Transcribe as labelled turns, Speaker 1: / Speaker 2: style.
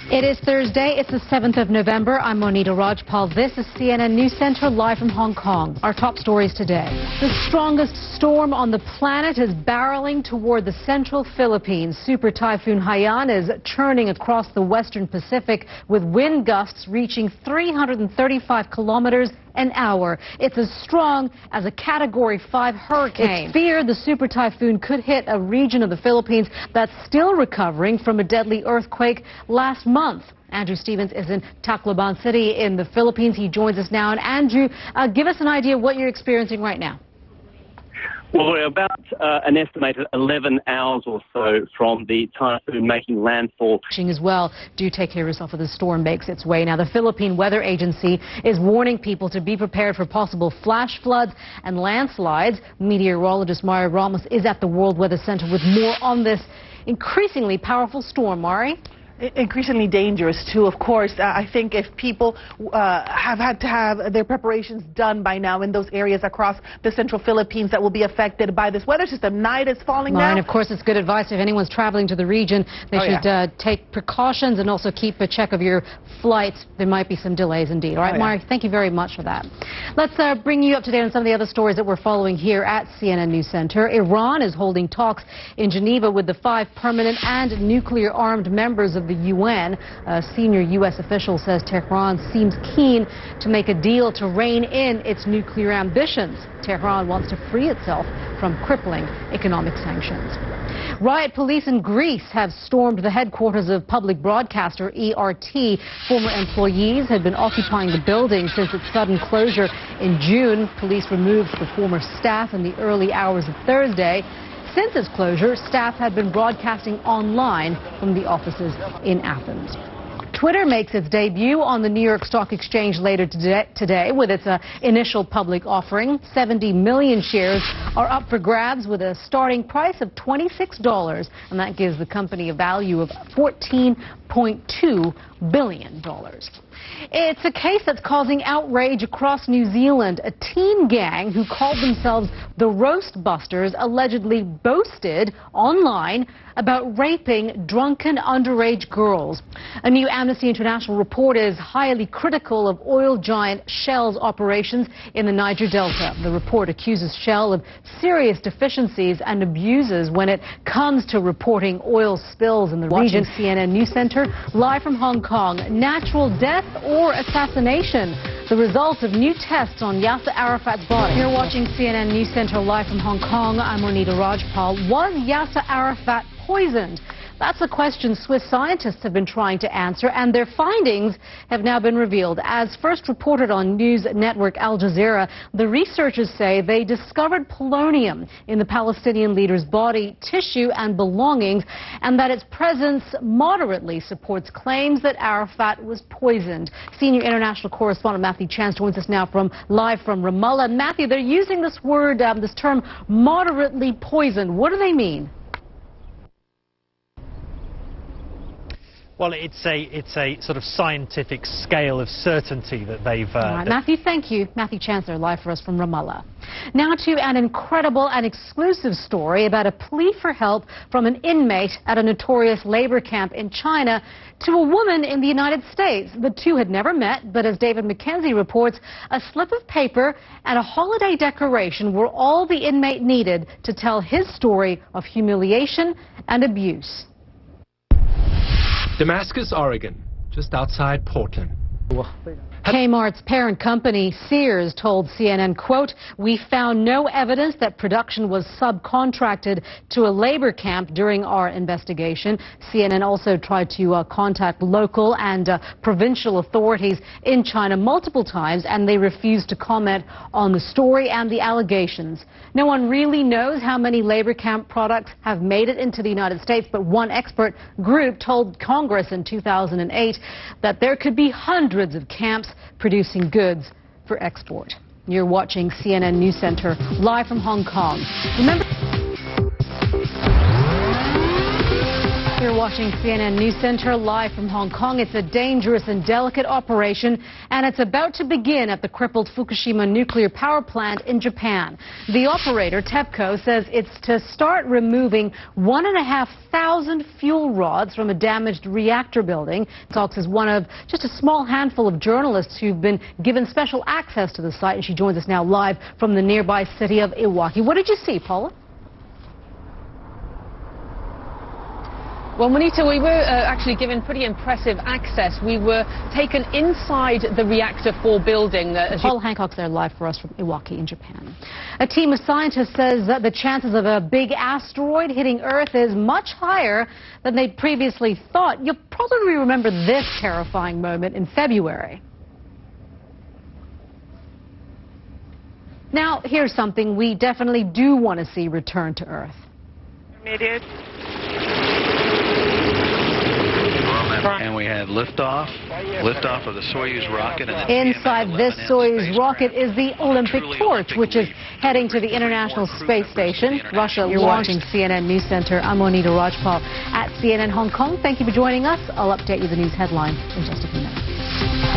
Speaker 1: It is Thursday. It's the 7th of November. I'm Monita Rajpal. This is CNN News Center live from Hong Kong. Our top stories today. The strongest storm on the planet is barreling toward the central Philippines. Super Typhoon Haiyan is churning across the western Pacific with wind gusts reaching 335 kilometers an hour. It's as strong as a Category 5 hurricane. It's feared the super typhoon could hit a region of the Philippines that's still recovering from a deadly earthquake last month. Andrew Stevens is in Tacloban City in the Philippines. He joins us now. And Andrew, give us an idea of what you're experiencing right now.
Speaker 2: Well, we're about an estimated 11 hours or so from the typhoon making landfall.
Speaker 1: As well, do take care of yourself as the storm makes its way. Now, the Philippine Weather Agency is warning people to be prepared for possible flash floods and landslides. Meteorologist Mari Ramos is at the World Weather Center with more on this increasingly powerful storm. Mari?
Speaker 3: Increasingly dangerous, too, of course. I think if people have had to have their preparations done by now in those areas across the central Philippines that will be affected by this weather system. Night is falling now.
Speaker 1: And of course, it's good advice if anyone's traveling to the region. They should take precautions and also keep a check of your flights. There might be some delays indeed. All right, Mari, thank you very much for that. Let's bring you up to date on some of the other stories that we're following here at CNN News Center. Iran is holding talks in Geneva with the 5 permanent and nuclear-armed members of the UN. A senior U.S. official says Tehran seems keen to make a deal to rein in its nuclear ambitions. Tehran wants to free itself from crippling economic sanctions. Riot police in Greece have stormed the headquarters of public broadcaster ERT. Former employees had been occupying the building since its sudden closure in June. Police removed the former staff in the early hours of Thursday. Since its closure, staff had been broadcasting online from the offices in Athens. Twitter makes its debut on the New York Stock Exchange later today with its initial public offering. 70 million shares are up for grabs with a starting price of $26, and that gives the company a value of $14.2 billion. It's a case that's causing outrage across New Zealand. A teen gang who called themselves the Roast Busters allegedly boasted online about raping drunken underage girls. A new Amnesty International report is highly critical of oil giant Shell's operations in the Niger Delta. The report accuses Shell of serious deficiencies and abuses when it comes to reporting oil spills in the region. CNN News Center live from Hong Kong. Natural death or assassination? The results of new tests on Yasser Arafat's body. You're watching CNN News Center live from Hong Kong. I'm Monita Rajpal. Was Yasser Arafat poisoned? That's a question Swiss scientists have been trying to answer, and their findings have now been revealed. As first reported on news network Al Jazeera, the researchers say they discovered polonium in the Palestinian leader's body, tissue, and belongings, and that its presence moderately supports claims that Arafat was poisoned. Senior international correspondent Matthew Chance joins us now live from Ramallah. Matthew, they're using this word, this term, moderately poisoned. What do they mean?
Speaker 4: Well, it's a sort of scientific scale of certainty that they've...
Speaker 1: Matthew, thank you. Matthew Chancellor, live for us from Ramallah. Now to an incredible and exclusive story about a plea for help from an inmate at a notorious labor camp in China to a woman in the United States. The two had never met, but as David McKenzie reports, a slip of paper and a holiday decoration were all the inmate needed to tell his story of humiliation and abuse.
Speaker 5: Damascus, Oregon, just outside Portland.
Speaker 1: Kmart's parent company, Sears, told CNN, quote, "We found no evidence that production was subcontracted to a labor camp during our investigation." CNN also tried to contact local and provincial authorities in China multiple times, and they refused to comment on the story and the allegations. No one really knows how many labor camp products have made it into the United States, but one expert group told Congress in 2008 that there could be hundreds of camps producing goods for export. You're watching CNN News Center live from Hong Kong. Remember You're watching CNN News Center live from Hong Kong. It's a dangerous and delicate operation, and it's about to begin at the crippled Fukushima nuclear power plant in Japan. The operator, TEPCO, says it's to start removing 1,500 fuel rods from a damaged reactor building. Talks is one of just a small handful of journalists who've been given special access to the site, and she joins us now live from the nearby city of Iwaki. What did you see, Paula?
Speaker 6: Well, Monita, we were actually given pretty impressive access. We were taken inside the Reactor 4 building.
Speaker 1: Paul Hancock's there live for us from Iwaki in Japan. A team of scientists says that the chances of a big asteroid hitting Earth is much higher than they previously thought. You'll probably remember this terrifying moment in February. Now, here's something we definitely do want to see return to Earth.
Speaker 7: And we have liftoff of the Soyuz rocket. And
Speaker 1: inside this Soyuz rocket is the Olympic torch, which is heading to the International Space Station. Russia. You're watching CNN News Center. I'm Monita Rajpal at CNN Hong Kong. Thank you for joining us. I'll update you the news headlines in just a few minutes.